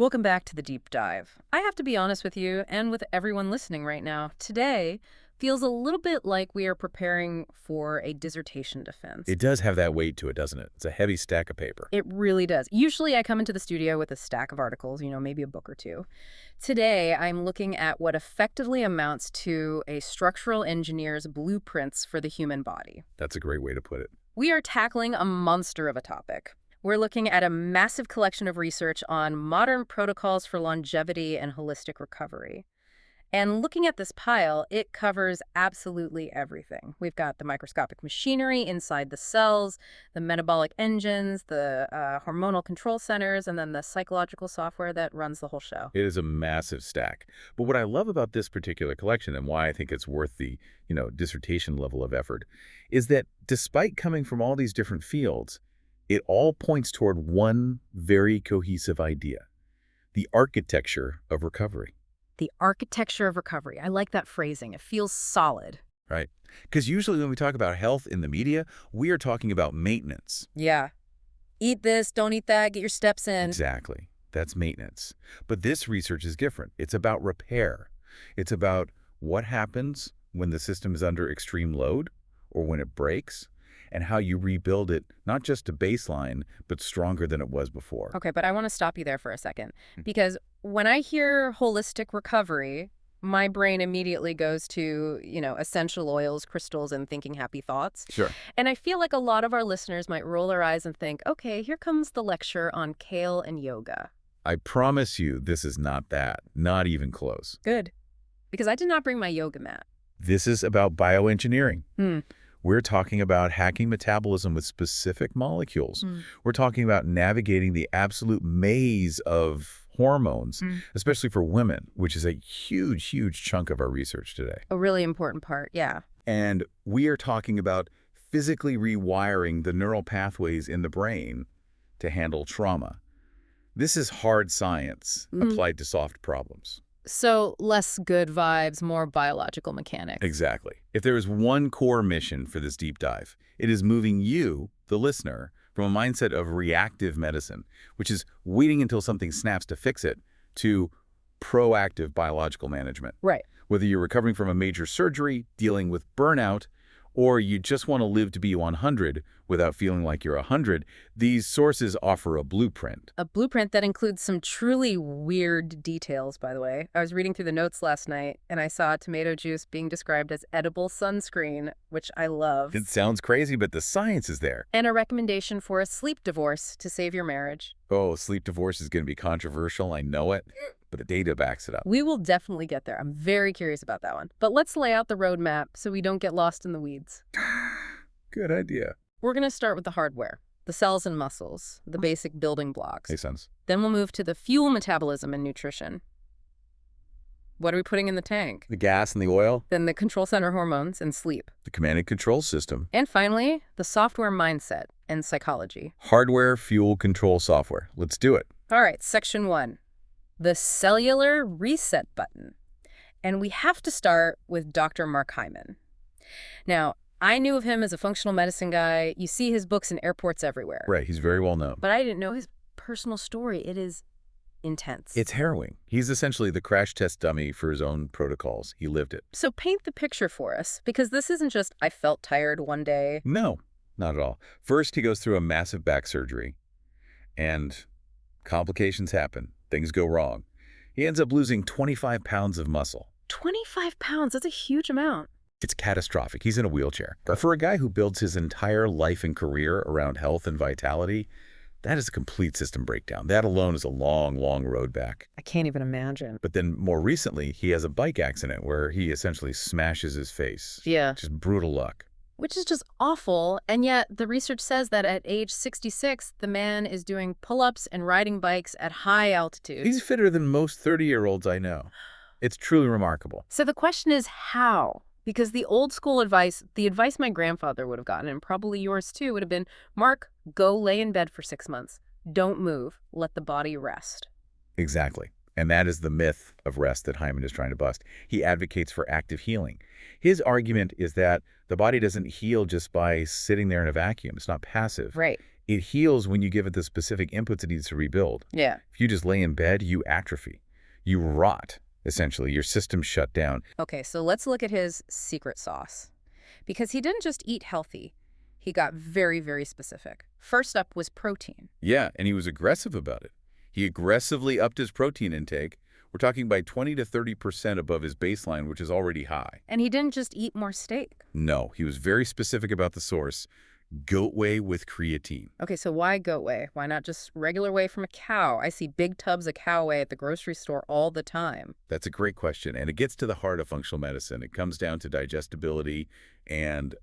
Welcome back to the deep dive. I have to be honest with you and with everyone listening right now. Today feels a little bit like we are preparing for a dissertation defense. It does have that weight to it, doesn't it? It's a heavy stack of paper. It really does. Usually I come into the studio with a stack of articles, maybe a book or two. Today I'm looking at what effectively amounts to a structural engineer's blueprints for the human body. That's a great way to put it. We are tackling a monster of a topic. We're looking at a massive collection of research on modern protocols for longevity and holistic recovery. And looking at this pile, it covers absolutely everything. We've got the microscopic machinery inside the cells, the metabolic engines, the hormonal control centers, and then the psychological software that runs the whole show. It is a massive stack. But what I love about this particular collection and why I think it's worth the, dissertation level of effort is that despite coming from all these different fields, it all points toward one very cohesive idea: the architecture of recovery. The architecture of recovery. I like that phrasing. It feels solid. Right. Because usually when we talk about health in the media, we are talking about maintenance. Yeah. Eat this, don't eat that, get your steps in. Exactly. That's maintenance. But this research is different. It's about repair. It's about what happens when the system is under extreme load or when it breaks, and how you rebuild it, not just to baseline, but stronger than it was before. Okay, but I want to stop you there for a second, because when I hear holistic recovery, my brain immediately goes to, essential oils, crystals, and thinking happy thoughts. Sure. And I feel like a lot of our listeners might roll their eyes and think, okay, here comes the lecture on kale and yoga. I promise you this is not that, not even close. Good, because I did not bring my yoga mat. This is about bioengineering. Hmm. We're talking about hacking metabolism with specific molecules. We're talking about navigating the absolute maze of hormones, especially for women, which is a huge, huge chunk of our research today. A really important part, yeah. And we are talking about physically rewiring the neural pathways in the brain to handle trauma. This is hard science applied to soft problems. So less good vibes, more biological mechanics. Exactly. If there is one core mission for this deep dive, it is moving you, the listener, from a mindset of reactive medicine, which is waiting until something snaps to fix it, to proactive biological management. Right. Whether you're recovering from a major surgery, dealing with burnout, or you just want to live to be 100 without feeling like you're 100, these sources offer a blueprint. A blueprint that includes some truly weird details, by the way. I was reading through the notes last night, and I saw tomato juice being described as edible sunscreen, which I love. It sounds crazy, but the science is there. And a recommendation for a sleep divorce to save your marriage. Oh, sleep divorce is going to be controversial, I know it, but the data backs it up. We will definitely get there. I'm very curious about that one. But let's lay out the roadmap so we don't get lost in the weeds. Good idea. We're going to start with the hardware, the cells and muscles, the basic building blocks. Makes sense. Then we'll move to the fuel metabolism and nutrition. What are we putting in the tank? The gas and the oil. Then the control center hormones and sleep. The command and control system. And finally, the software mindset and psychology. Hardware, fuel, control, software. Let's do it. All right, section 1, the cellular reset button. And we have to start with Dr. Mark Hyman. Now, I knew of him as a functional medicine guy. You see his books in airports everywhere. Right, he's very well known. But I didn't know his personal story. It is intense. It's harrowing. He's essentially the crash test dummy for his own protocols. He lived it. So paint the picture for us, because this isn't just, I felt tired one day. No, not at all. First, he goes through a massive back surgery, and complications happen. Things go wrong. He ends up losing 25 pounds of muscle. 25 pounds, that's a huge amount. It's catastrophic. He's in a wheelchair. But for a guy who builds his entire life and career around health and vitality, that is a complete system breakdown. That alone is a long, long road back. I can't even imagine. But then more recently, he has a bike accident where he essentially smashes his face. Yeah. Just brutal luck. Which is just awful, and yet the research says that at age 66, the man is doing pull-ups and riding bikes at high altitude. He's fitter than most 30-year-olds I know. It's truly remarkable. So the question is how? Because the old school advice, the advice my grandfather would have gotten, and probably yours too, would have been, Mark, go lay in bed for 6 months. Don't move. Let the body rest. Exactly. And that is the myth of rest that Hyman is trying to bust. He advocates for active healing. His argument is that the body doesn't heal just by sitting there in a vacuum. It's not passive. Right. It heals when you give it the specific inputs it needs to rebuild. Yeah. If you just lay in bed, you atrophy. You rot, essentially. Your system's shut down. Okay, so let's look at his secret sauce. Because he didn't just eat healthy. He got very, very specific. First up was protein. Yeah, and he was aggressive about it. He aggressively upped his protein intake. We're talking by 20 to 30% above his baseline, which is already high. And he didn't just eat more steak. No, he was very specific about the source. Goat whey with creatine. Okay, so why goat whey? Why not just regular whey from a cow? I see big tubs of cow whey at the grocery store all the time. That's a great question, and it gets to the heart of functional medicine. It comes down to digestibility and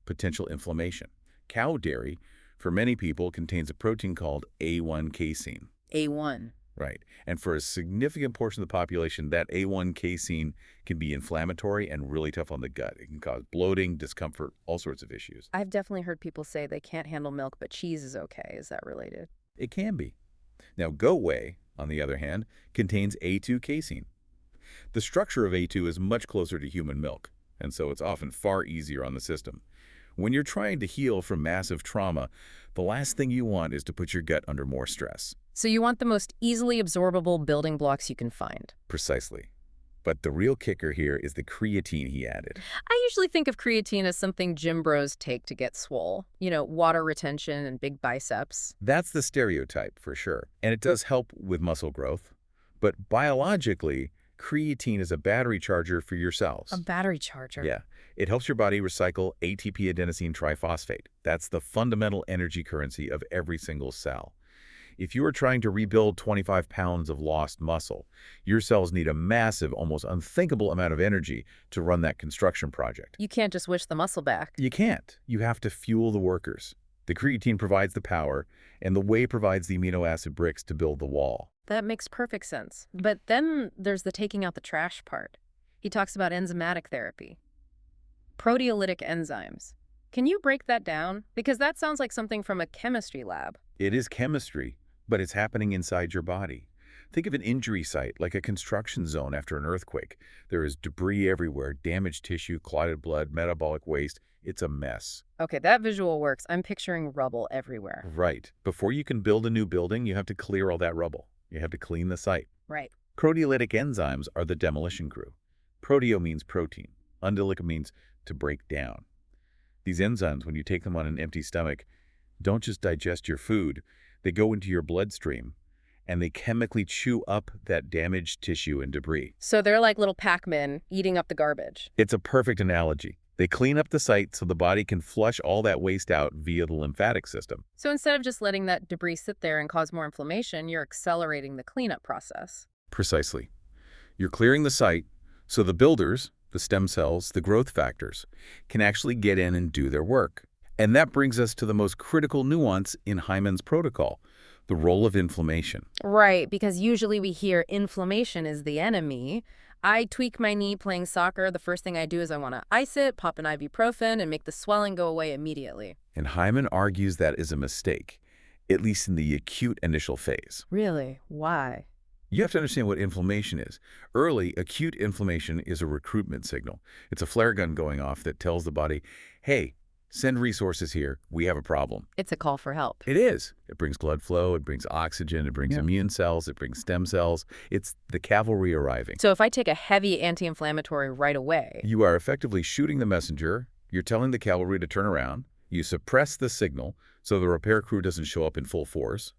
potential inflammation. Cow dairy, for many people, contains a protein called A1 casein. A1. Right. And for a significant portion of the population, that A1 casein can be inflammatory and really tough on the gut. It can cause bloating, discomfort, all sorts of issues. I've definitely heard people say they can't handle milk, but cheese is okay. Is that related? It can be. Now, goat whey, on the other hand, contains A2 casein. The structure of A2 is much closer to human milk, and so it's often far easier on the system. When you're trying to heal from massive trauma, the last thing you want is to put your gut under more stress. So you want the most easily absorbable building blocks you can find. Precisely. But the real kicker here is the creatine he added. I usually think of creatine as something gym bros take to get swole. You know, water retention and big biceps. That's the stereotype, for sure. And it does help with muscle growth. But biologically, creatine is a battery charger for your cells. A battery charger. Yeah. It helps your body recycle ATP adenosine triphosphate. That's the fundamental energy currency of every single cell. If you are trying to rebuild 25 pounds of lost muscle, your cells need a massive, almost unthinkable amount of energy to run that construction project. You can't just wish the muscle back. You can't. You have to fuel the workers. The creatine provides the power, and the whey provides the amino acid bricks to build the wall. That makes perfect sense. But then there's the taking out the trash part. He talks about enzymatic therapy. Proteolytic enzymes. Can you break that down? Because that sounds like something from a chemistry lab. It is chemistry, but it's happening inside your body. Think of an injury site, like a construction zone after an earthquake. There is debris everywhere, damaged tissue, clotted blood, metabolic waste. It's a mess. Okay, that visual works. I'm picturing rubble everywhere. Right. Before you can build a new building, you have to clear all that rubble. You have to clean the site. Right. Proteolytic enzymes are the demolition crew. Proteo means protein. Undylic means to break down. These enzymes, when you take them on an empty stomach, don't just digest your food. They go into your bloodstream, and they chemically chew up that damaged tissue and debris. So they're like little Pac-Men eating up the garbage. It's a perfect analogy. They clean up the site so the body can flush all that waste out via the lymphatic system. So instead of just letting that debris sit there and cause more inflammation, you're accelerating the cleanup process. Precisely. You're clearing the site so the builders, the stem cells, the growth factors, can actually get in and do their work. And that brings us to the most critical nuance in Hyman's protocol, the role of inflammation. Right, because usually we hear inflammation is the enemy. I tweak my knee playing soccer. The first thing I do is I want to ice it, pop an ibuprofen, and make the swelling go away immediately. And Hyman argues that is a mistake, at least in the acute initial phase. Really? Why? You have to understand what inflammation is. Early, acute inflammation is a recruitment signal. It's a flare gun going off that tells the body, hey, send resources here. We have a problem. It's a call for help. It is. It brings blood flow. It brings oxygen. It brings immune cells. It brings stem cells. It's the cavalry arriving. So if I take a heavy anti-inflammatory right away, You are effectively shooting the messenger. You're telling the cavalry to turn around. You suppress the signal so the repair crew doesn't show up in full force.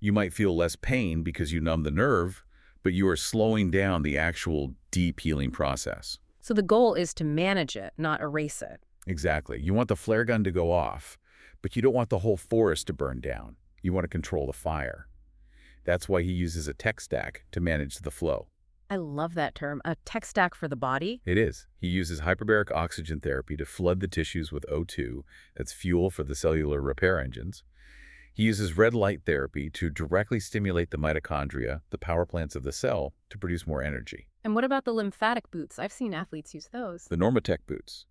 You might feel less pain because you numb the nerve, but you are slowing down the actual deep healing process. so the goal is to manage it, not erase it. Exactly. You want the flare gun to go off, but you don't want the whole forest to burn down. You want to control the fire. That's why he uses a tech stack to manage the flow. I love that term, a tech stack for the body. It is. He uses hyperbaric oxygen therapy to flood the tissues with O2, that's fuel for the cellular repair engines. He uses red light therapy to directly stimulate the mitochondria, the power plants of the cell, to produce more energy. And what about the lymphatic boots? I've seen athletes use those. The Normatec boots,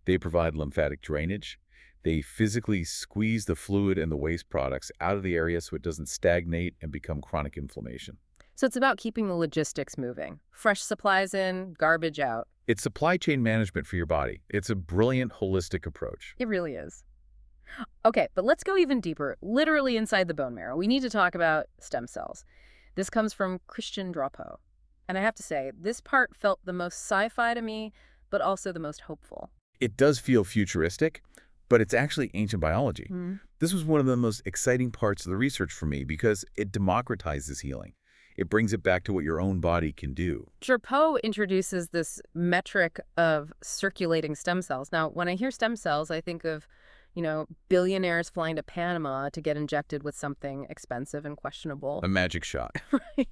they provide lymphatic drainage. They physically squeeze the fluid and the waste products out of the area so it doesn't stagnate and become chronic inflammation. So it's about keeping the logistics moving. Fresh supplies in, garbage out. It's supply chain management for your body. It's a brilliant, holistic approach. It really is. Okay, but let's go even deeper, literally inside the bone marrow. We need to talk about stem cells. This comes from Christian Drapeau. And I have to say, this part felt the most sci-fi to me, but also the most hopeful. It does feel futuristic, but it's actually ancient biology. Hmm. This was one of the most exciting parts of the research for me because it democratizes healing. It brings it back to what your own body can do. Drapeau introduces this metric of circulating stem cells. Now, when I hear stem cells, I think of, billionaires flying to Panama to get injected with something expensive and questionable. A magic shot. Right.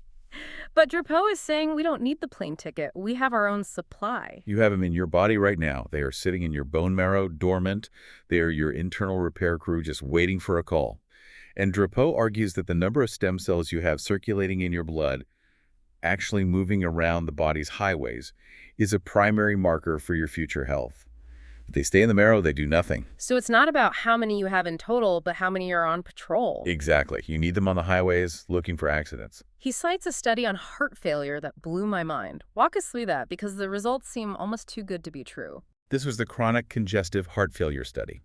But Drapeau is saying we don't need the plane ticket. We have our own supply. You have them in your body right now. They are sitting in your bone marrow, dormant. They are your internal repair crew just waiting for a call. And Drapeau argues that the number of stem cells you have circulating in your blood, actually moving around the body's highways, is a primary marker for your future health. If they stay in the marrow, they do nothing. So it's not about how many you have in total, but how many are on patrol. Exactly. You need them on the highways looking for accidents. He cites a study on heart failure that blew my mind. Walk us through that, because the results seem almost too good to be true. This was the chronic congestive heart failure study.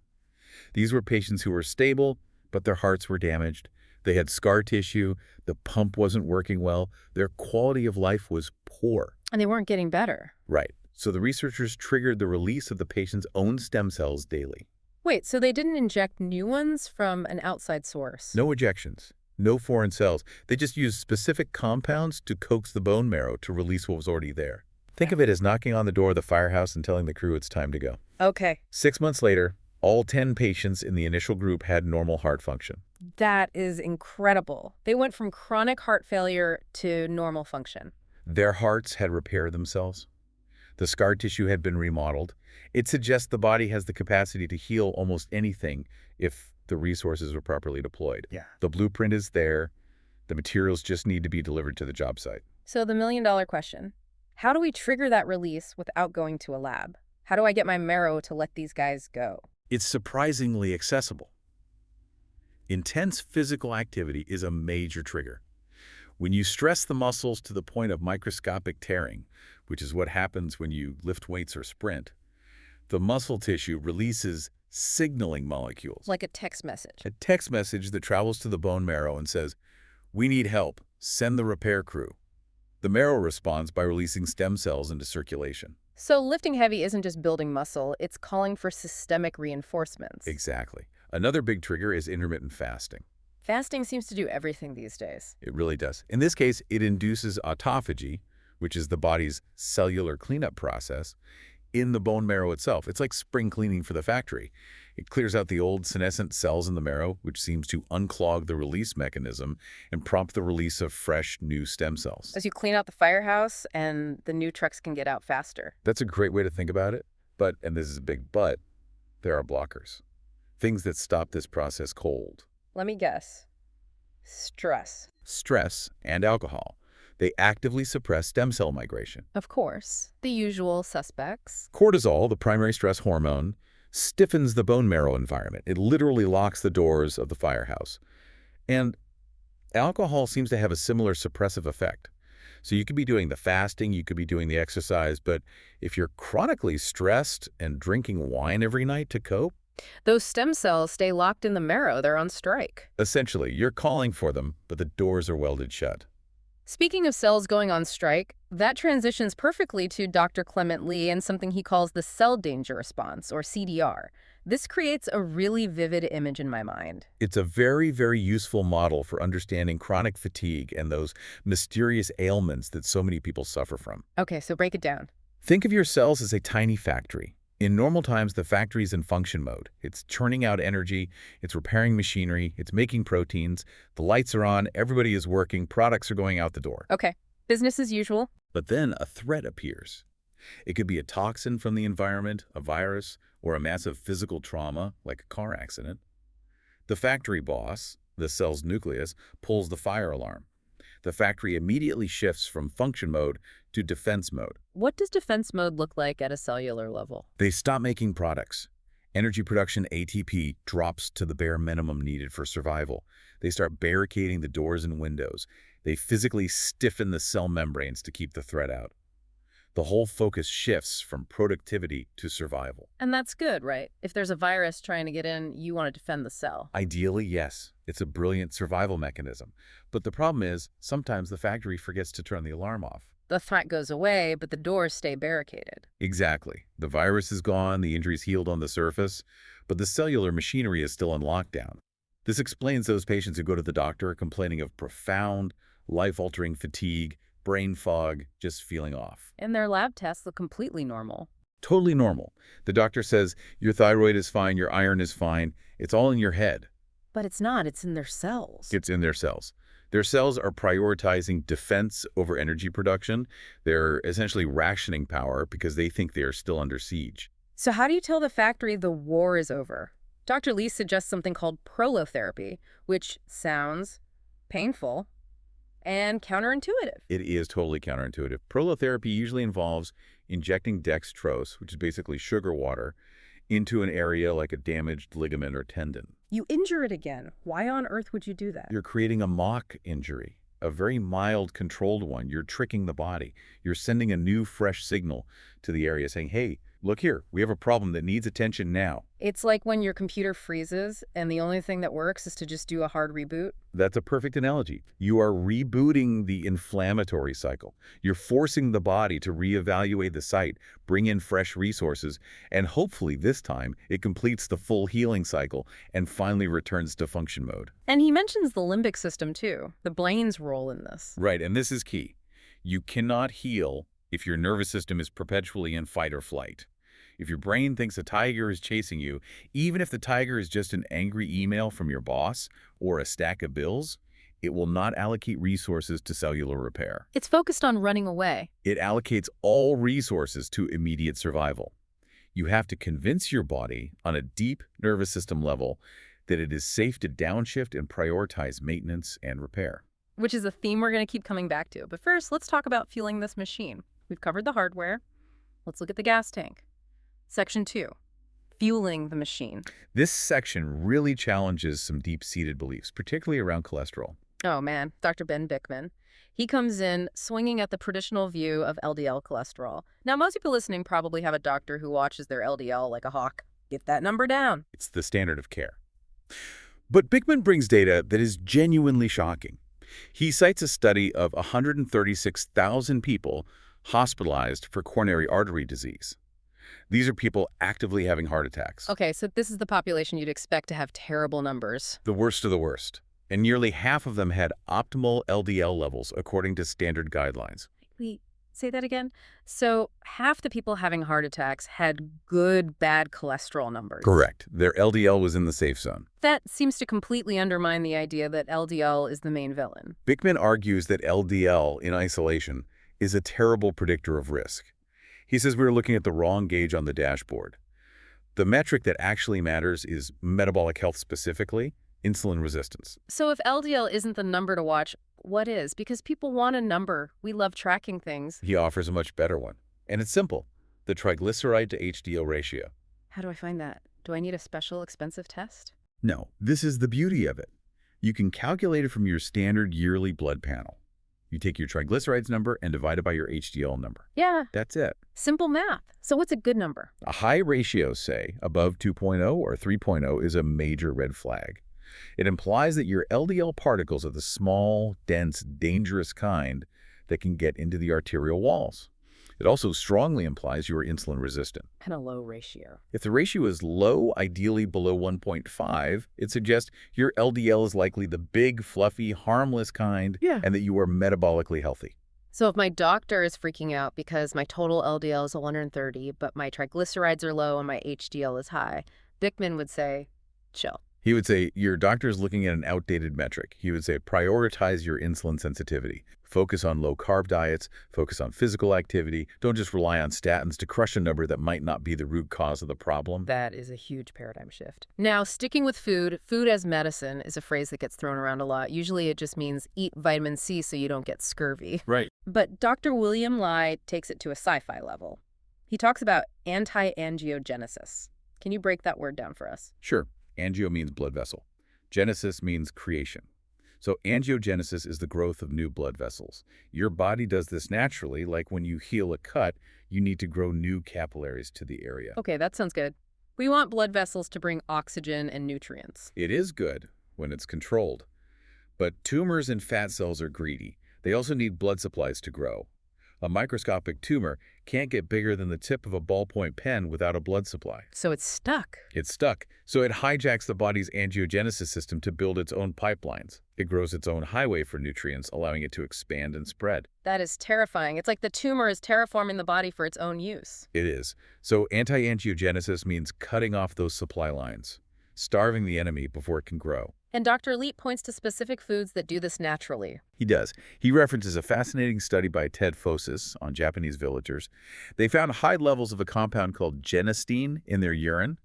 These were patients who were stable, but their hearts were damaged. They had scar tissue, the pump wasn't working well, their quality of life was poor. And they weren't getting better. Right. So the researchers triggered the release of the patient's own stem cells daily. Wait, so they didn't inject new ones from an outside source? No ejections, no foreign cells. They just used specific compounds to coax the bone marrow to release what was already there. Think of it as knocking on the door of the firehouse and telling the crew it's time to go. Okay. 6 months later, all 10 patients in the initial group had normal heart function. That is incredible. They went from chronic heart failure to normal function. Their hearts had repaired themselves. The scar tissue had been remodeled. It suggests the body has the capacity to heal almost anything if the resources are properly deployed. Yeah. The blueprint is there. The materials just need to be delivered to the job site. So the million-dollar question, how do we trigger that release without going to a lab? How do I get my marrow to let these guys go? It's surprisingly accessible. Intense physical activity is a major trigger. When you stress the muscles to the point of microscopic tearing, which is what happens when you lift weights or sprint, the muscle tissue releases signaling molecules. Like a text message. A text message that travels to the bone marrow and says, "We need help. Send the repair crew." The marrow responds by releasing stem cells into circulation. So lifting heavy isn't just building muscle, it's calling for systemic reinforcements. Exactly. Another big trigger is intermittent fasting. Fasting seems to do everything these days. It really does. In this case, it induces autophagy, which is the body's cellular cleanup process, in the bone marrow itself. It's like spring cleaning for the factory. It clears out the old senescent cells in the marrow, which seems to unclog the release mechanism and prompt the release of fresh, new stem cells. As you clean out the firehouse and the new trucks can get out faster. That's a great way to think about it. But, and this is a big but, there are blockers. Things that stop this process cold. Let me guess. Stress. Stress and alcohol. They actively suppress stem cell migration. Of course. The usual suspects. Cortisol, the primary stress hormone, stiffens the bone marrow environment. It literally locks the doors of the firehouse. And alcohol seems to have a similar suppressive effect. So you could be doing the fasting, you could be doing the exercise, but if you're chronically stressed and drinking wine every night to cope, Those stem cells stay locked in the marrow. They're on strike. essentially you're calling for them, but the doors are welded shut. Speaking of cells going on strike, that transitions perfectly to Dr. Clement Lee and something he calls the cell danger response, or CDR. This creates a really vivid image in my mind. It's a very, very useful model for understanding chronic fatigue and those mysterious ailments that so many people suffer from. Okay, so break it down. Think of your cells as a tiny factory. In normal times, the factory is in function mode. It's churning out energy, it's repairing machinery, it's making proteins, the lights are on, everybody is working, products are going out the door. Okay, business as usual. But then a threat appears. It could be a toxin from the environment, a virus, or a massive physical trauma, like a car accident. The factory boss, the cell's nucleus, pulls the fire alarm. The factory immediately shifts from function mode to defense mode. What does defense mode look like at a cellular level? They stop making products. Energy production, ATP, drops to the bare minimum needed for survival. They start barricading the doors and windows. They physically stiffen the cell membranes to keep the threat out. The whole focus shifts from productivity to survival. And that's good, right? If there's a virus trying to get in, you want to defend the cell. Ideally, yes. It's a brilliant survival mechanism. But the problem is, sometimes the factory forgets to turn the alarm off. The threat goes away, but the doors stay barricaded. Exactly. The virus is gone, the injury's healed on the surface, but the cellular machinery is still on lockdown. This explains those patients who go to the doctor complaining of profound, life-altering fatigue, brain fog, just feeling off. And their lab tests look completely normal. Totally normal. The doctor says, your thyroid is fine, your iron is fine, it's all in your head. But it's not, it's in their cells. It's in their cells. Their cells are prioritizing defense over energy production. They're essentially rationing power because they think they are still under siege. So how do you tell the factory the war is over? Dr. Lee suggests something called prolotherapy, which sounds painful and counterintuitive. It is totally counterintuitive. Prolotherapy usually involves injecting dextrose, which is basically sugar water, into an area like a damaged ligament or tendon. You injure it again. Why on earth would you do that? You're creating a mock injury, a very mild, controlled one. You're tricking the body. You're sending a new, fresh signal to the area saying, hey, look here, we have a problem that needs attention now. It's like when your computer freezes and the only thing that works is to just do a hard reboot. That's a perfect analogy. You are rebooting the inflammatory cycle. You're forcing the body to reevaluate the site, bring in fresh resources, and hopefully this time it completes the full healing cycle and finally returns to function mode. And he mentions the limbic system too, the brain's role in this. Right, and this is key. You cannot heal if your nervous system is perpetually in fight or flight. If your brain thinks a tiger is chasing you, even if the tiger is just an angry email from your boss or a stack of bills, it will not allocate resources to cellular repair. It's focused on running away. It allocates all resources to immediate survival. You have to convince your body on a deep nervous system level that it is safe to downshift and prioritize maintenance and repair. Which is a theme we're going to keep coming back to. But first, let's talk about fueling this machine. We've covered the hardware. Let's look at the gas tank. Section 2, fueling the machine. This section really challenges some deep-seated beliefs, particularly around cholesterol. Oh man, Dr. Ben Bikman. He comes in swinging at the traditional view of LDL cholesterol. Now, most people listening probably have a doctor who watches their LDL like a hawk. Get that number down. It's the standard of care. But Bikman brings data that is genuinely shocking. He cites a study of 136,000 people hospitalized for coronary artery disease. These are people actively having heart attacks. Okay, so this is the population you'd expect to have terrible numbers. The worst of the worst. And nearly half of them had optimal LDL levels according to standard guidelines. Wait, say that again? So half the people having heart attacks had good, bad cholesterol numbers. Correct. Their LDL was in the safe zone. That seems to completely undermine the idea that LDL is the main villain. Bikman argues that LDL in isolation is a terrible predictor of risk. He says we were looking at the wrong gauge on the dashboard. The metric that actually matters is metabolic health specifically, insulin resistance. So if LDL isn't the number to watch, what is? Because people want a number. We love tracking things. He offers a much better one. And it's simple, the triglyceride-to-HDL ratio. How do I find that? Do I need a special expensive test? No, this is the beauty of it. You can calculate it from your standard yearly blood panel. You take your triglycerides number and divide it by your HDL number. Yeah. That's it. Simple math. So what's a good number? A high ratio, say, above 2.0 or 3.0 is a major red flag. It implies that your LDL particles are the small, dense, dangerous kind that can get into the arterial walls. It also strongly implies you are insulin resistant. And a low ratio. If the ratio is low, ideally below 1.5, it suggests your LDL is likely the big, fluffy, harmless kind, and that you are metabolically healthy. So if my doctor is freaking out because my total LDL is 130, but my triglycerides are low and my HDL is high, Bikman would say, chill. He would say, your doctor is looking at an outdated metric. He would say, prioritize your insulin sensitivity. Focus on low-carb diets. Focus on physical activity. Don't just rely on statins to crush a number that might not be the root cause of the problem. That is a huge paradigm shift. Now, sticking with food, food as medicine is a phrase that gets thrown around a lot. Usually it just means eat vitamin C so you don't get scurvy. Right. But Dr. William Lai takes it to a sci-fi level. He talks about anti-angiogenesis. Can you break that word down for us? Sure. Angio means blood vessel. Genesis means creation. So angiogenesis is the growth of new blood vessels. Your body does this naturally, like when you heal a cut, you need to grow new capillaries to the area. Okay, that sounds good. We want blood vessels to bring oxygen and nutrients. It is good when it's controlled. But tumors and fat cells are greedy. They also need blood supplies to grow. A microscopic tumor can't get bigger than the tip of a ballpoint pen without a blood supply. So it's stuck. It's stuck, so it hijacks the body's angiogenesis system to build its own pipelines. It grows its own highway for nutrients, allowing it to expand and spread. That is terrifying. It's like the tumor is terraforming the body for its own use. It is. So anti-angiogenesis means cutting off those supply lines, starving the enemy before it can grow. And Dr. Leap points to specific foods that do this naturally. He does. He references a fascinating study by Ted Fosis on Japanese villagers. They found high levels of a compound called genistein in their urine,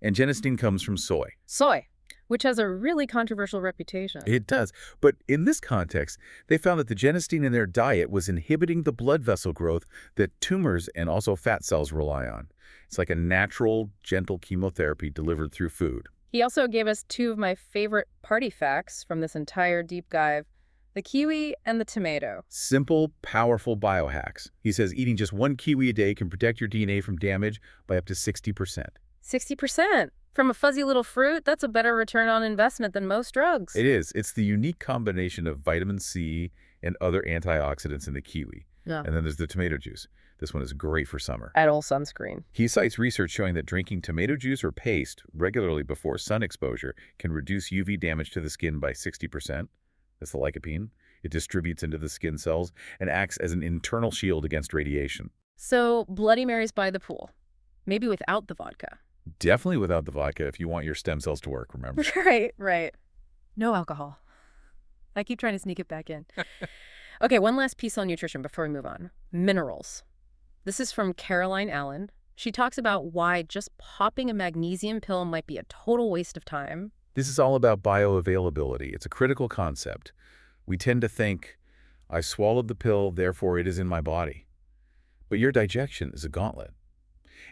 and genistein comes from soy. Soy, which has a really controversial reputation. It does. But in this context, they found that the genistein in their diet was inhibiting the blood vessel growth that tumors and also fat cells rely on. It's like a natural, gentle chemotherapy delivered through food. He also gave us two of my favorite party facts from this entire deep dive, the kiwi and the tomato. Simple, powerful biohacks. He says eating just one kiwi a day can protect your DNA from damage by up to 60%. 60%? From a fuzzy little fruit? That's a better return on investment than most drugs. It is. It's the unique combination of vitamin C and other antioxidants in the kiwi. Yeah. And then there's the tomato juice. This one is great for summer. Add all sunscreen. He cites research showing that drinking tomato juice or paste regularly before sun exposure can reduce UV damage to the skin by 60%. That's the lycopene. It distributes into the skin cells and acts as an internal shield against radiation. So, Bloody Marys by the pool. Maybe without the vodka. Definitely without the vodka if you want your stem cells to work, remember? Right. No alcohol. I keep trying to sneak it back in. Okay, one last piece on nutrition before we move on. Minerals. This is from Caroline Allen. She talks about why just popping a magnesium pill might be a total waste of time. This is all about bioavailability. It's a critical concept. We tend to think, I swallowed the pill, therefore it is in my body. But your digestion is a gauntlet.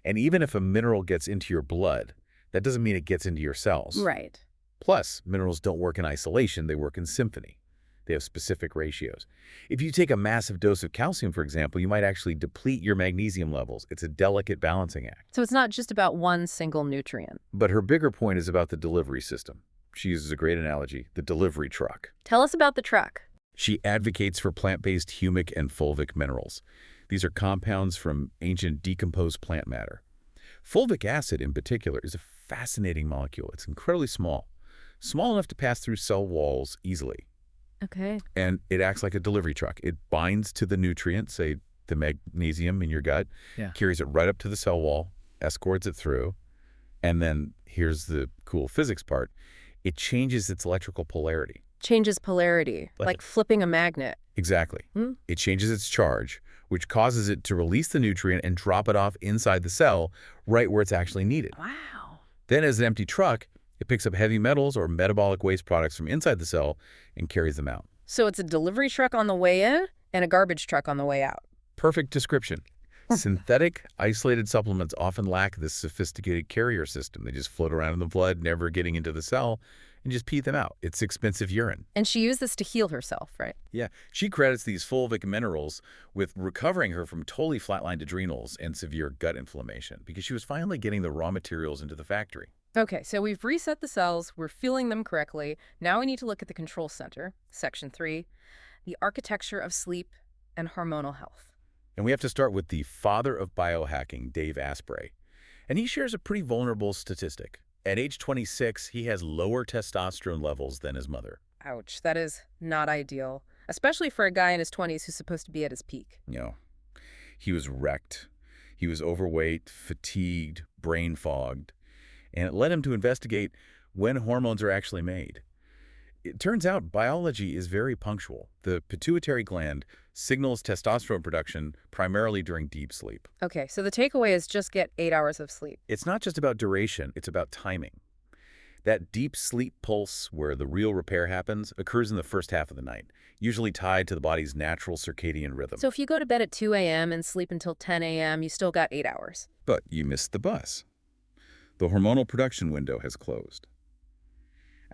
And even if a mineral gets into your blood, that doesn't mean it gets into your cells. Right. Plus, minerals don't work in isolation, they work in symphony. They have specific ratios. If you take a massive dose of calcium, for example, you might actually deplete your magnesium levels. It's a delicate balancing act. So it's not just about one single nutrient. But her bigger point is about the delivery system. She uses a great analogy, the delivery truck. Tell us about the truck. She advocates for plant-based humic and fulvic minerals. These are compounds from ancient decomposed plant matter. Fulvic acid, in particular, is a fascinating molecule. It's incredibly small enough to pass through cell walls easily. Okay. And it acts like a delivery truck. It binds to the nutrient, say the magnesium in your gut, carries it right up to the cell wall, escorts it through, and then here's the cool physics part. It changes its electrical polarity. Changes polarity, like flipping a magnet. Exactly. It changes its charge, which causes it to release the nutrient and drop it off inside the cell, right where it's actually needed. Wow. Then as an empty truck, it picks up heavy metals or metabolic waste products from inside the cell and carries them out. So it's a delivery truck on the way in and a garbage truck on the way out. Perfect description. Synthetic, isolated supplements often lack this sophisticated carrier system. They just float around in the blood, never getting into the cell, and just pee them out. It's expensive urine. And she used this to heal herself, right? Yeah. She credits these fulvic minerals with recovering her from totally flatlined adrenals and severe gut inflammation because she was finally getting the raw materials into the factory. Okay, so we've reset the cells, we're fueling them correctly. Now we need to look at the control center, section 3, the architecture of sleep and hormonal health. And we have to start with the father of biohacking, Dave Asprey. And he shares a pretty vulnerable statistic. At age 26, he has lower testosterone levels than his mother. Ouch, that is not ideal, especially for a guy in his 20s who's supposed to be at his peak. You know, he was wrecked. He was overweight, fatigued, brain fogged. And it led him to investigate when hormones are actually made. It turns out biology is very punctual. The pituitary gland signals testosterone production primarily during deep sleep. Okay, so the takeaway is just get 8 hours of sleep. It's not just about duration, it's about timing. That deep sleep pulse where the real repair happens occurs in the first half of the night, usually tied to the body's natural circadian rhythm. So if you go to bed at 2 a.m. and sleep until 10 a.m., you still got 8 hours. But you missed the bus. The hormonal production window has closed.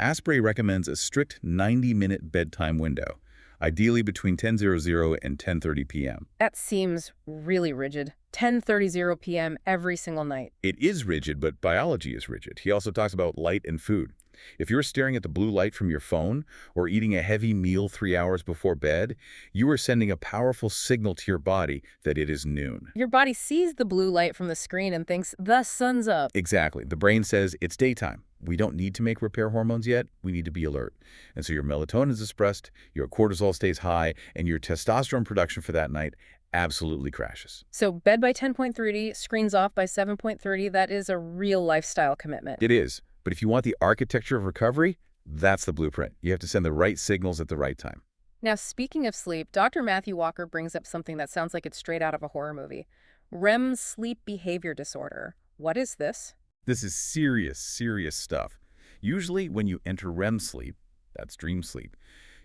Asprey recommends a strict 90-minute bedtime window, ideally between 10:00 and 10:30 p.m. That seems really rigid. 10:30 p.m. every single night. It is rigid, but biology is rigid. He also talks about light and food. If you're staring at the blue light from your phone or eating a heavy meal 3 hours before bed, you are sending a powerful signal to your body that it is noon. Your body sees the blue light from the screen and thinks, the sun's up. Exactly. The brain says it's daytime. We don't need to make repair hormones yet. We need to be alert. And so your melatonin is suppressed, your cortisol stays high, and your testosterone production for that night absolutely crashes. So bed by 10:30, screens off by 7:30, that is a real lifestyle commitment. It is. But if you want the architecture of recovery, that's the blueprint. You have to send the right signals at the right time. Now, speaking of sleep, Dr. Matthew Walker brings up something that sounds like it's straight out of a horror movie. REM sleep behavior disorder. What is this? This is serious, serious stuff. Usually when you enter REM sleep, that's dream sleep,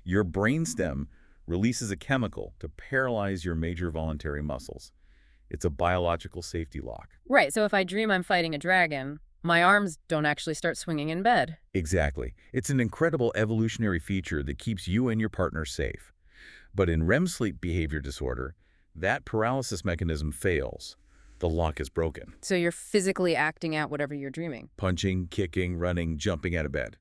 your brainstem releases a chemical to paralyze your major voluntary muscles. It's a biological safety lock. Right, so if I dream I'm fighting a dragon, my arms don't actually start swinging in bed. Exactly. It's an incredible evolutionary feature that keeps you and your partner safe. But in REM sleep behavior disorder, that paralysis mechanism fails. The lock is broken. So you're physically acting out whatever you're dreaming. Punching, kicking, running, jumping out of bed.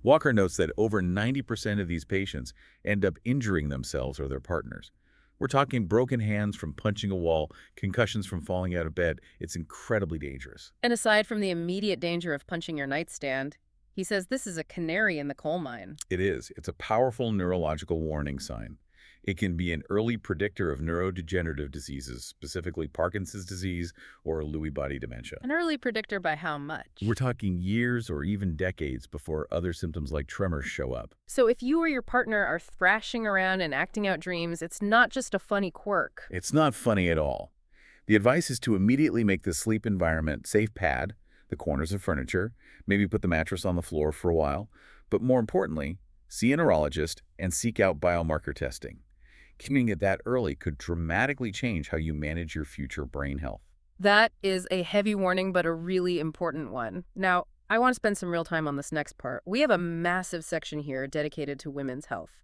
Walker notes that over 90% of these patients end up injuring themselves or their partners. We're talking broken hands from punching a wall, concussions from falling out of bed. It's incredibly dangerous. And aside from the immediate danger of punching your nightstand, he says this is a canary in the coal mine. It is. It's a powerful neurological warning sign. It can be an early predictor of neurodegenerative diseases, specifically Parkinson's disease or Lewy body dementia. An early predictor by how much? We're talking years or even decades before other symptoms like tremors show up. So if you or your partner are thrashing around and acting out dreams, it's not just a funny quirk. It's not funny at all. The advice is to immediately make the sleep environment safe pad, the corners of furniture, maybe put the mattress on the floor for a while, but more importantly, see a neurologist and seek out biomarker testing. Coming it that early could dramatically change how you manage your future brain health. That is a heavy warning, but a really important one. Now, I want to spend some real time on this next part. We have a massive section here dedicated to women's health.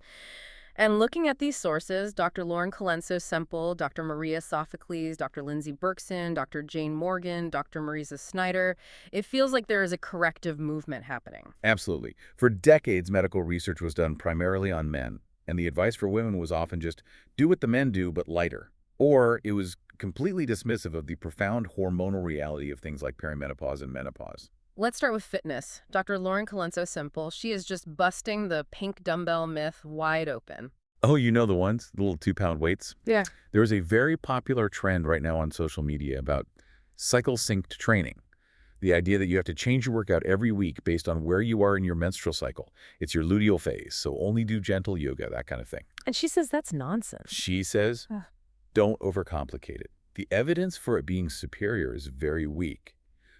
And looking at these sources, Dr. Lauren Colenso-Semple, Dr. Maria Sophocles, Dr. Lindsay Berkson, Dr. Jane Morgan, Dr. Marisa Snyder, it feels like there is a corrective movement happening. Absolutely. For decades, medical research was done primarily on men, and the advice for women was often just do what the men do, but lighter. Or it was completely dismissive of the profound hormonal reality of things like perimenopause and menopause. Let's start with fitness. Dr. Lauren Colenso-Semple, she is just busting the pink dumbbell myth wide open. Oh, you know the ones? The little 2-pound weights? Yeah. There is a very popular trend right now on social media about cycle-synced training. The idea that you have to change your workout every week based on where you are in your menstrual cycle. It's your luteal phase, so only do gentle yoga, that kind of thing. And she says that's nonsense. She says, don't overcomplicate it. The evidence for it being superior is very weak.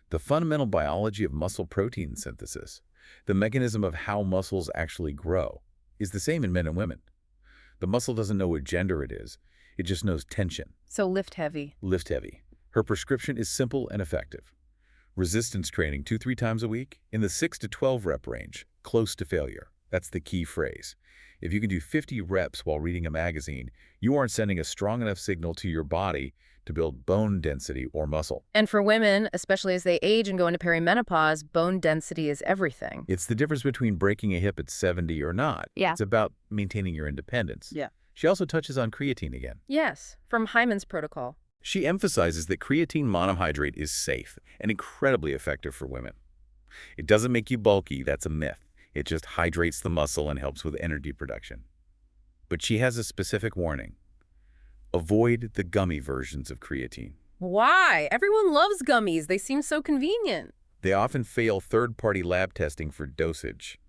The fundamental biology of muscle protein synthesis, the mechanism of how muscles actually grow, is the same in men and women. The muscle doesn't know what gender it is. It just knows tension. So lift heavy. Lift heavy. Her prescription is simple and effective. Resistance training 2-3 times a week in the 6 to 12 rep range, close to failure. That's the key phrase. If you can do 50 reps while reading a magazine, you aren't sending a strong enough signal to your body to build bone density or muscle. And for women, especially as they age and go into perimenopause, bone density is everything. It's the difference between breaking a hip at 70 or not. Yeah. It's about maintaining your independence. Yeah. She also touches on creatine again. Yes, from Hyman's protocol. She emphasizes that creatine monohydrate is safe and incredibly effective for women. It doesn't make you bulky, that's a myth. It just hydrates the muscle and helps with energy production. But she has a specific warning. Avoid the gummy versions of creatine. Why? Everyone loves gummies. They seem so convenient. They often fail third-party lab testing for dosage.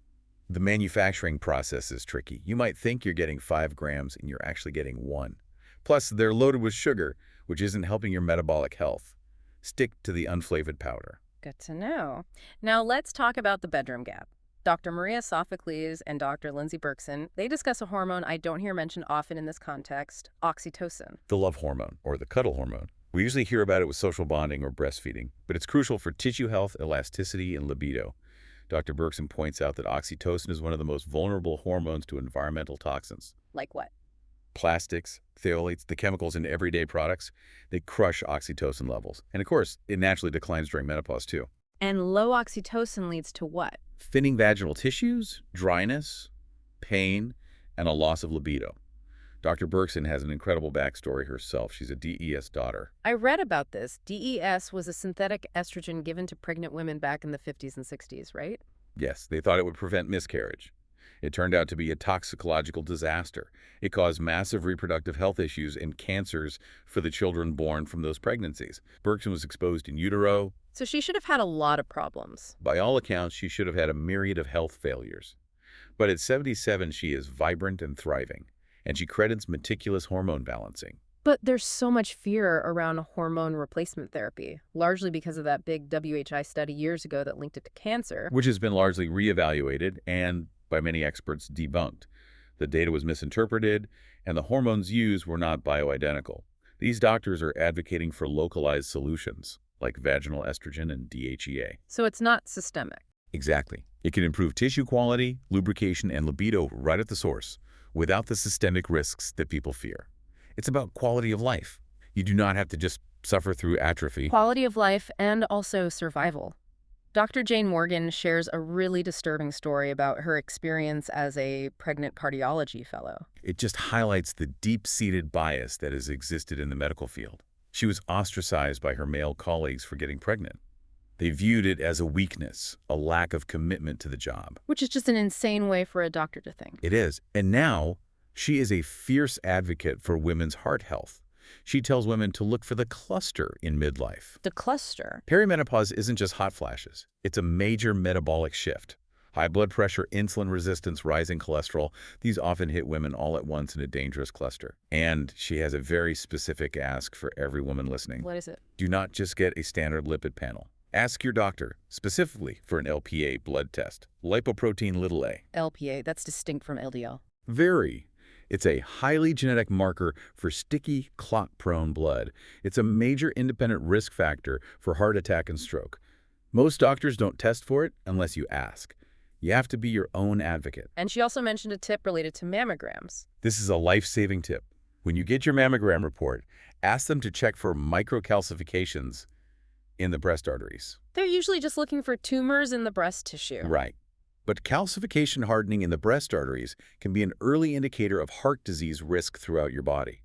The manufacturing process is tricky. You might think you're getting 5 grams and you're actually getting 1. Plus, they're loaded with sugar, which isn't helping your metabolic health. Stick to the unflavored powder. Good to know. Now let's talk about the bedroom gap. Dr. Maria Sophocles and Dr. Lindsay Berkson, they discuss a hormone I don't hear mentioned often in this context, oxytocin. The love hormone, or the cuddle hormone. We usually hear about it with social bonding or breastfeeding, but it's crucial for tissue health, elasticity, and libido. Dr. Berkson points out that oxytocin is one of the most vulnerable hormones to environmental toxins. Like what? Plastics, phthalates, the chemicals in everyday products, they crush oxytocin levels. And of course, it naturally declines during menopause too. And low oxytocin leads to what? Thinning vaginal tissues, dryness, pain, and a loss of libido. Dr. Berkson has an incredible backstory herself. She's a DES daughter. I read about this. DES was a synthetic estrogen given to pregnant women back in the 50s and 60s, right? Yes, they thought it would prevent miscarriage. It turned out to be a toxicological disaster. It caused massive reproductive health issues and cancers for the children born from those pregnancies. Berkson was exposed in utero. So she should have had a lot of problems. By all accounts, she should have had a myriad of health failures. But at 77, she is vibrant and thriving, and she credits meticulous hormone balancing. But there's so much fear around hormone replacement therapy, largely because of that big WHI study years ago that linked it to cancer. Which has been largely reevaluated and, by many experts, debunked. The data was misinterpreted, and the hormones used were not bioidentical. These doctors are advocating for localized solutions, like vaginal estrogen and DHEA. So it's not systemic. Exactly. It can improve tissue quality, lubrication, and libido right at the source, without the systemic risks that people fear. It's about quality of life. You do not have to just suffer through atrophy. Quality of life and also survival. Dr. Jane Morgan shares a really disturbing story about her experience as a pregnant cardiology fellow. It just highlights the deep-seated bias that has existed in the medical field. She was ostracized by her male colleagues for getting pregnant. They viewed it as a weakness, a lack of commitment to the job. Which is just an insane way for a doctor to think. It is. And now, she is a fierce advocate for women's heart health. She tells women to look for the cluster in midlife. The cluster? Perimenopause isn't just hot flashes. It's a major metabolic shift. High blood pressure, insulin resistance, rising cholesterol, these often hit women all at once in a dangerous cluster. And she has a very specific ask for every woman listening. What is it? Do not just get a standard lipid panel. Ask your doctor, specifically for an LPA blood test, lipoprotein(a). LPA, that's distinct from LDL. Very. It's a highly genetic marker for sticky, clot-prone blood. It's a major independent risk factor for heart attack and stroke. Most doctors don't test for it unless you ask. You have to be your own advocate. And she also mentioned a tip related to mammograms. This is a life-saving tip. When you get your mammogram report, ask them to check for microcalcifications in the breast arteries. They're usually just looking for tumors in the breast tissue. Right. But calcification hardening in the breast arteries can be an early indicator of heart disease risk throughout your body.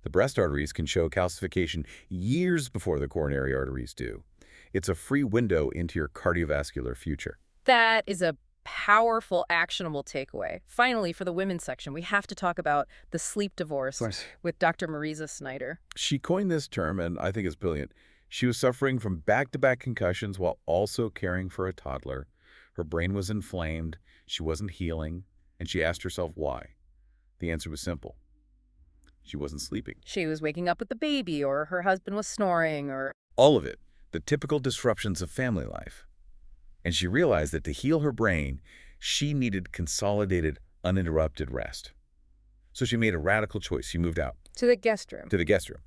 The breast arteries can show calcification years before the coronary arteries do. It's a free window into your cardiovascular future. That is a powerful, actionable takeaway. Finally, for the women's section, we have to talk about the sleep divorce with Dr. Marisa Snyder. She coined this term, and I think it's brilliant. She was suffering from back-to-back concussions while also caring for a toddler. Her brain was inflamed, she wasn't healing, and she asked herself why. The answer was simple. She wasn't sleeping. She was waking up with the baby, or her husband was snoring, or... All of it, the typical disruptions of family life. And she realized that to heal her brain, she needed consolidated, uninterrupted rest. So she made a radical choice. She moved out. To the guest room. To the guest room.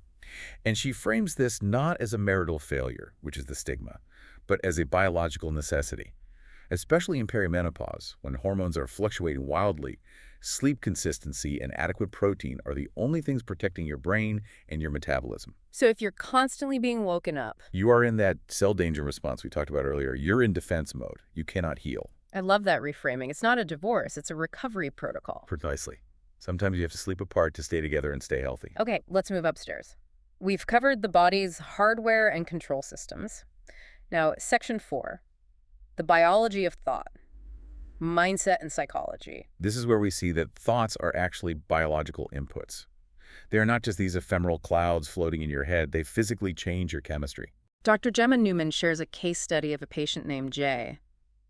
And she frames this not as a marital failure, which is the stigma, but as a biological necessity. Especially in perimenopause, when hormones are fluctuating wildly, sleep consistency and adequate protein are the only things protecting your brain and your metabolism. So if you're constantly being woken up... You are in that cell danger response we talked about earlier. You're in defense mode. You cannot heal. I love that reframing. It's not a divorce. It's a recovery protocol. Precisely. Sometimes you have to sleep apart to stay together and stay healthy. Okay, let's move upstairs. We've covered the body's hardware and control systems. Now, section 4. The biology of thought, mindset and psychology. This is where we see that thoughts are actually biological inputs. They are not just these ephemeral clouds floating in your head. They physically change your chemistry. Dr. Gemma Newman shares a case study of a patient named Jay.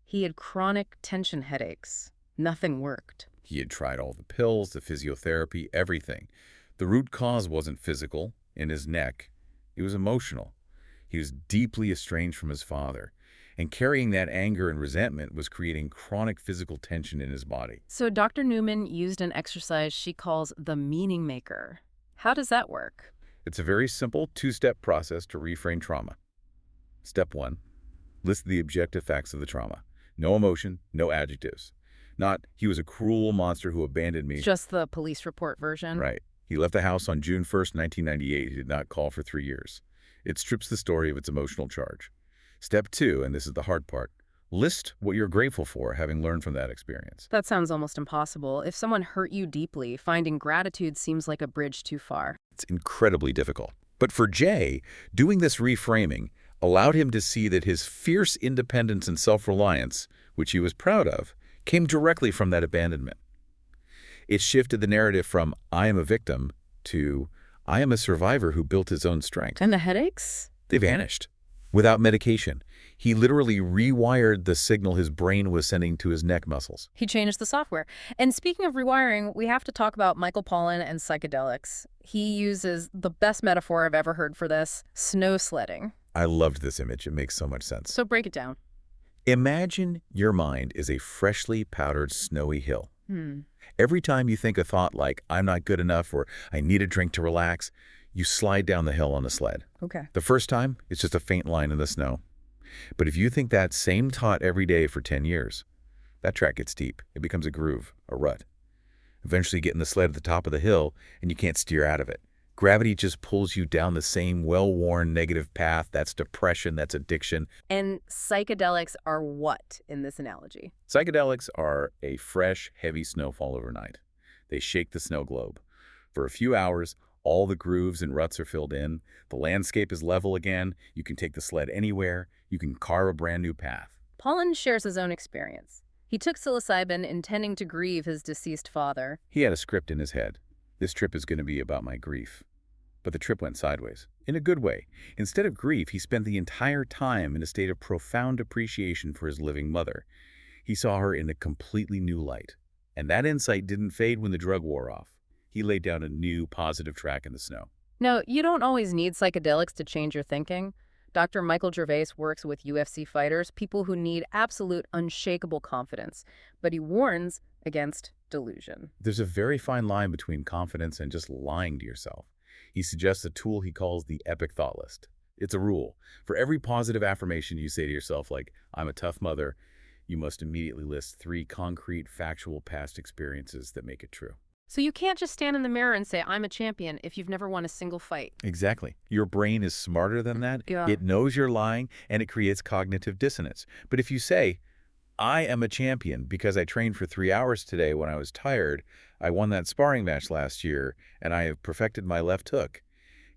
He had chronic tension headaches. Nothing worked. He had tried all the pills, the physiotherapy, everything. The root cause wasn't physical in his neck. It was emotional. He was deeply estranged from his father. And carrying that anger and resentment was creating chronic physical tension in his body. So Dr. Newman used an exercise she calls the meaning maker. How does that work? It's a very simple two-step process to reframe trauma. Step 1, list the objective facts of the trauma. No emotion, no adjectives. Not, he was a cruel monster who abandoned me. Just the police report version. Right. He left the house on June 1st, 1998. He did not call for 3 years. It strips the story of its emotional charge. Step 2, and this is the hard part, list what you're grateful for having learned from that experience. That sounds almost impossible. If someone hurt you deeply, finding gratitude seems like a bridge too far. It's incredibly difficult. But for Jay, doing this reframing allowed him to see that his fierce independence and self-reliance, which he was proud of, came directly from that abandonment. It shifted the narrative from, I am a victim, to, I am a survivor who built his own strength. And the headaches? They vanished. Without medication, he literally rewired the signal his brain was sending to his neck muscles. He changed the software. And speaking of rewiring, we have to talk about Michael Pollan and psychedelics. He uses the best metaphor I've ever heard for this, snow sledding. I loved this image. It makes so much sense. So break it down. Imagine your mind is a freshly powdered snowy hill. Every time you think a thought like, I'm not good enough, or I need a drink to relax, you slide down the hill on a sled. Okay. The first time, it's just a faint line in the snow. But if you think that same thought every day for 10 years, that track gets deep. It becomes a groove, a rut. Eventually you get in the sled at the top of the hill, and you can't steer out of it. Gravity just pulls you down the same well-worn negative path. That's depression, that's addiction. And psychedelics are what in this analogy? Psychedelics are a fresh, heavy snowfall overnight. They shake the snow globe. For a few hours, all the grooves and ruts are filled in. The landscape is level again. You can take the sled anywhere. You can carve a brand new path. Pollan shares his own experience. He took psilocybin intending to grieve his deceased father. He had a script in his head. This trip is going to be about my grief. But the trip went sideways, in a good way. Instead of grief, he spent the entire time in a state of profound appreciation for his living mother. He saw her in a completely new light. And that insight didn't fade when the drug wore off. He laid down a new, positive track in the snow. No, you don't always need psychedelics to change your thinking. Dr. Michael Gervais works with UFC fighters, people who need absolute, unshakable confidence. But he warns against delusion. There's a very fine line between confidence and just lying to yourself. He suggests a tool he calls the epic thought list. It's a rule. For every positive affirmation you say to yourself, like, I'm a tough mother, you must immediately list 3 concrete, factual past experiences that make it true. So you can't just stand in the mirror and say, I'm a champion, if you've never won a single fight. Exactly. Your brain is smarter than that. Yeah. It knows you're lying, and it creates cognitive dissonance. But if you say, I am a champion because I trained for 3 hours today when I was tired, I won that sparring match last year, and I have perfected my left hook,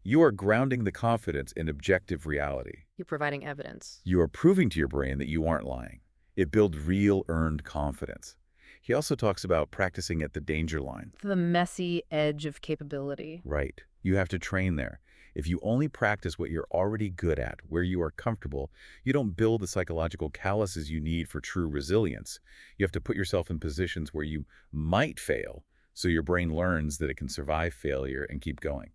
you are grounding the confidence in objective reality. You're providing evidence. You are proving to your brain that you aren't lying. It builds real earned confidence. He also talks about practicing at the danger line. The messy edge of capability. Right. You have to train there. If you only practice what you're already good at, where you are comfortable, you don't build the psychological calluses you need for true resilience. You have to put yourself in positions where you might fail, so your brain learns that it can survive failure and keep going.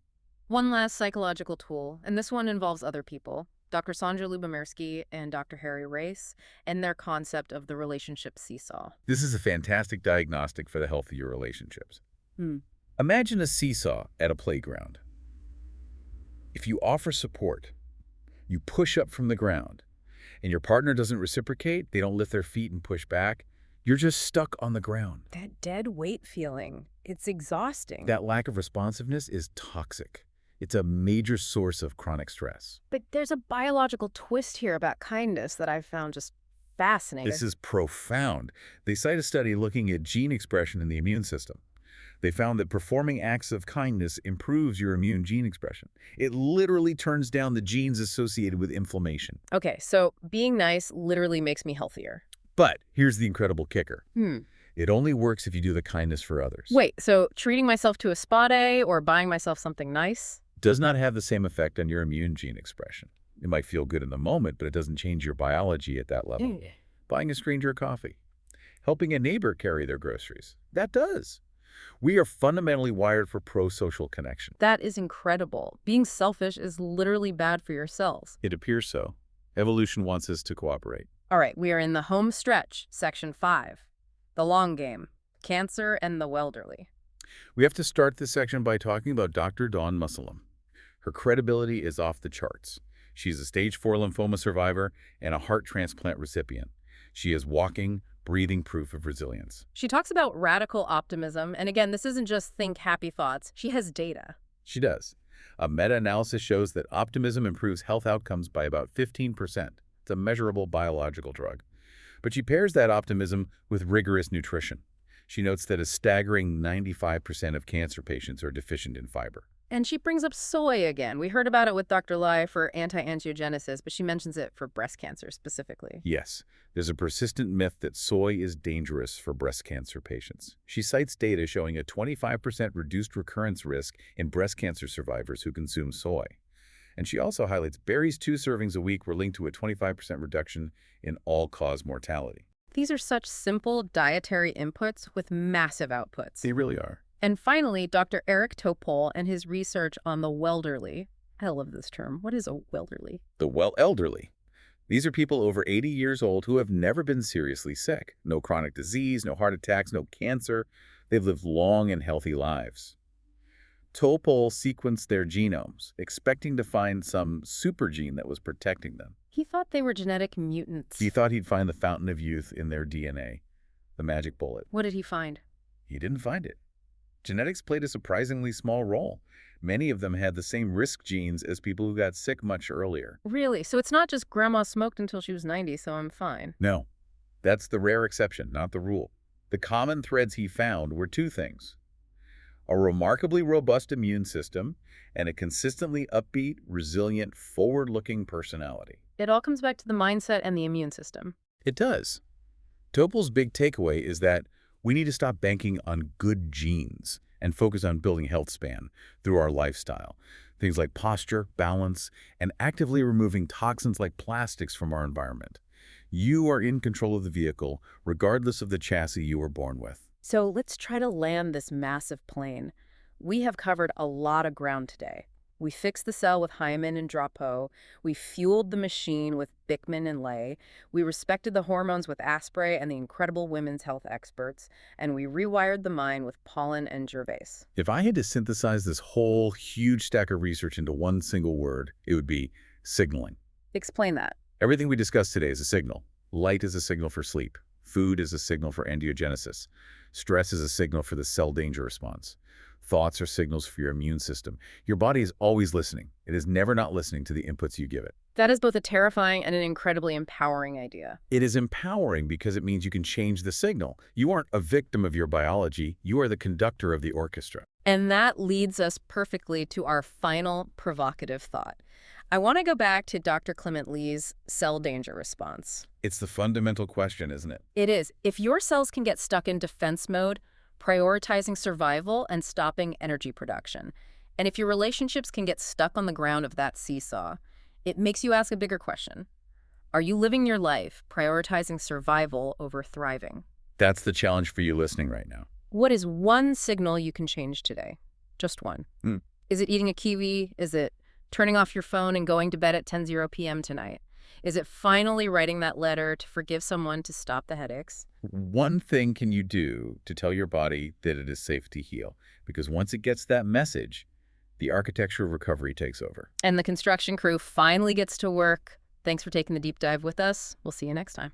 One last psychological tool, and this one involves other people. Dr. Sandra Lubomirsky and Dr. Harry Race, and their concept of the relationship seesaw. This is a fantastic diagnostic for the health of your relationships. Imagine a seesaw at a playground. If you offer support, you push up from the ground, and your partner doesn't reciprocate, they don't lift their feet and push back, you're just stuck on the ground. That dead weight feeling, it's exhausting. That lack of responsiveness is toxic. It's a major source of chronic stress. But there's a biological twist here about kindness that I've found just fascinating. This is profound. They cite a study looking at gene expression in the immune system. They found that performing acts of kindness improves your immune gene expression. It literally turns down the genes associated with inflammation. Okay, so being nice literally makes me healthier. But here's the incredible kicker. It only works if you do the kindness for others. Wait, so treating myself to a spa day or buying myself something nice? Does not have the same effect on your immune gene expression. It might feel good in the moment, but it doesn't change your biology at that level. Buying a stranger a coffee. Helping a neighbor carry their groceries. That does. We are fundamentally wired for pro-social connection. That is incredible. Being selfish is literally bad for your cells. It appears so. Evolution wants us to cooperate. All right, we are in the home stretch, section 5. The long game. Cancer and the Wellderly. We have to start this section by talking about Dr. Dawn Mussallem. Her credibility is off the charts. She's a stage 4 lymphoma survivor and a heart transplant recipient. She is walking, breathing proof of resilience. She talks about radical optimism, and again, this isn't just think happy thoughts. She has data. She does. A meta-analysis shows that optimism improves health outcomes by about 15%. It's a measurable biological drug. But she pairs that optimism with rigorous nutrition. She notes that a staggering 95% of cancer patients are deficient in fiber. And she brings up soy again. We heard about it with Dr. Lai for anti-angiogenesis, but she mentions it for breast cancer specifically. Yes, there's a persistent myth that soy is dangerous for breast cancer patients. She cites data showing a 25% reduced recurrence risk in breast cancer survivors who consume soy. And she also highlights berries 2 servings a week were linked to a 25% reduction in all-cause mortality. These are such simple dietary inputs with massive outputs. They really are. And finally, Dr. Eric Topol and his research on the Wellderly. I love this term. What is a Wellderly? The elderly. These are people over 80 years old who have never been seriously sick. No chronic disease, no heart attacks, no cancer. They've lived long and healthy lives. Topol sequenced their genomes, expecting to find some super gene that was protecting them. He thought they were genetic mutants. He thought he'd find the fountain of youth in their DNA, the magic bullet. What did he find? He didn't find it. Genetics played a surprisingly small role. Many of them had the same risk genes as people who got sick much earlier. Really? So it's not just grandma smoked until she was 90, so I'm fine. No, that's the rare exception, not the rule. The common threads he found were 2 things: a remarkably robust immune system and a consistently upbeat, resilient, forward-looking personality. It all comes back to the mindset and the immune system. It does. Topol's big takeaway is that we need to stop banking on good genes and focus on building health span through our lifestyle. Things like posture, balance, and actively removing toxins like plastics from our environment. You are in control of the vehicle, regardless of the chassis you were born with. So let's try to land this massive plane. We have covered a lot of ground today. We fixed the cell with Hyman and Drapeau. We fueled the machine with Bikman and Lay. We respected the hormones with Asprey and the incredible women's health experts. And we rewired the mind with Pollen and Gervais. If I had to synthesize this whole huge stack of research into one single word, it would be signaling. Explain that. Everything we discussed today is a signal. Light is a signal for sleep. Food is a signal for angiogenesis. Stress is a signal for the cell danger response. Thoughts are signals for your immune system. Your body is always listening. It is never not listening to the inputs you give it. That is both a terrifying and an incredibly empowering idea. It is empowering because it means you can change the signal. You aren't a victim of your biology. You are the conductor of the orchestra. And that leads us perfectly to our final provocative thought. I want to go back to Dr. Clement Lee's cell danger response. It's the fundamental question, isn't it? It is. If your cells can get stuck in defense mode, prioritizing survival and stopping energy production, and if your relationships can get stuck on the ground of that seesaw, it makes you ask a bigger question. Are you living your life prioritizing survival over thriving? That's the challenge for you listening right now. What is one signal you can change today? Just one. Is it eating a kiwi? Is it turning off your phone and going to bed at 10:00 p.m. tonight? Is it finally writing that letter to forgive someone to stop the headaches? One thing can you do to tell your body that it is safe to heal? Because once it gets that message, the architecture of recovery takes over. And the construction crew finally gets to work. Thanks for taking the deep dive with us. We'll see you next time.